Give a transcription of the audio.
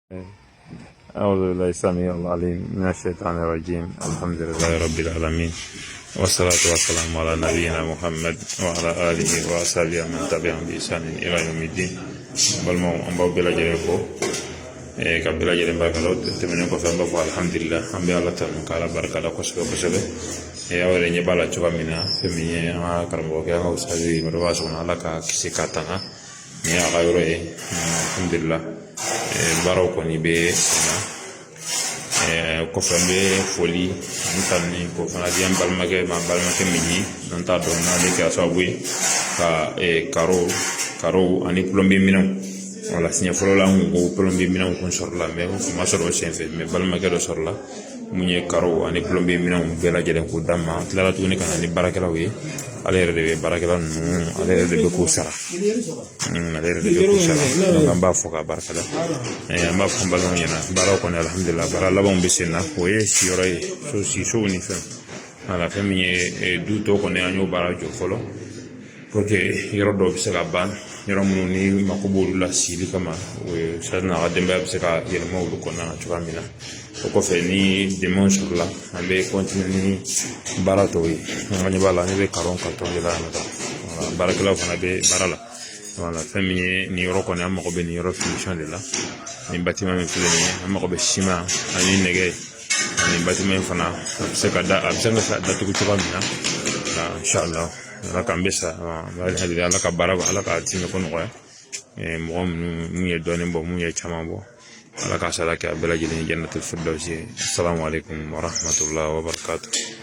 أعوذ بالله السميع العليم من الشيطان الرجيم. الحمد لله رب العالمين، والصلاة والسلام على نبينا محمد وعلى آله وأصحابه من تبعهم بإحسان إلى يوم الدين. بالمو أمبو بلا جريفو كبلا جريم باركالو تمنين كو فامبو الحمد لله أمبي الله تعالى كالا باركالا كوسبه كوسبه أولي نبالا تشوكا منا فمي كرمبو كيا وسابي مرواسونا لكا كيسي كاتانا نيا غيرو الحمد لله baraw kɔni bɛ senna kɔfɛ n bɛ foli n tanni ko fana di an balimakɛ min ye n'an t'a dɔn n'ale kɛra sababu ye ka karow ani plombier minɛnw wala siɲɛ fɔlɔ la n ko plombier minɛnw kun sɔrɔla mɛ o ma sɔrɔ o senfɛ mɛ balimakɛ dɔ sɔrɔla mun ye karow ani plombier minɛnw bɛɛ lajɛlen k'o d'a ma an tilala tuguni ka na ni baarakɛlaw ye ale yɛrɛ de bɛ baarakɛla ninnu ale yɛrɛ de bɛ k'u sara donc an b'a fɔ ka barikada an b'a fɔ n balimaw ɲɛna baaraw kɔni alhamdulilah baara labanw bɛ sen na o ye siyɔrɔ ye sisow ni fɛn wala fɛn min ye du tɔ kɔni an y'o baara jɔ fɔlɔ pour que yɔrɔ dɔw bɛ se ka ban yɔrɔ minnu ni mako b'olu la sigili kama sani a ka denbaya bɛ se ka yɛlɛma olu kɔnɔna na cogoya min na o kɔfɛ ni dɛmɛw sɔrɔla an bɛ continuer ni baara tɔw ye an ka ɲɛ b'a la ne bɛ karon carton de la yan nɔ baarakɛlaw fana bɛ baara la wala fɛn min ye nin yɔrɔ kɔni an mago bɛ nin yɔrɔ finition de la nin bâtiment min filɛ nin ye an mago bɛ ciment ani nɛgɛ ani bâtiment in fana a bɛ se ka datugu cogoya min na inchallah ala k'an bɛ sa ala ka baara ala ka tiɲɛ ko nɔgɔya mɔgɔ minnu mun ye dɔɔnin bɔ mun ye caman bɔ ala ka sala kɛ a bɛɛ lajɛlen jannatul firdaus ye assalamu alaikum wa rahmatullahi wa barakatuh.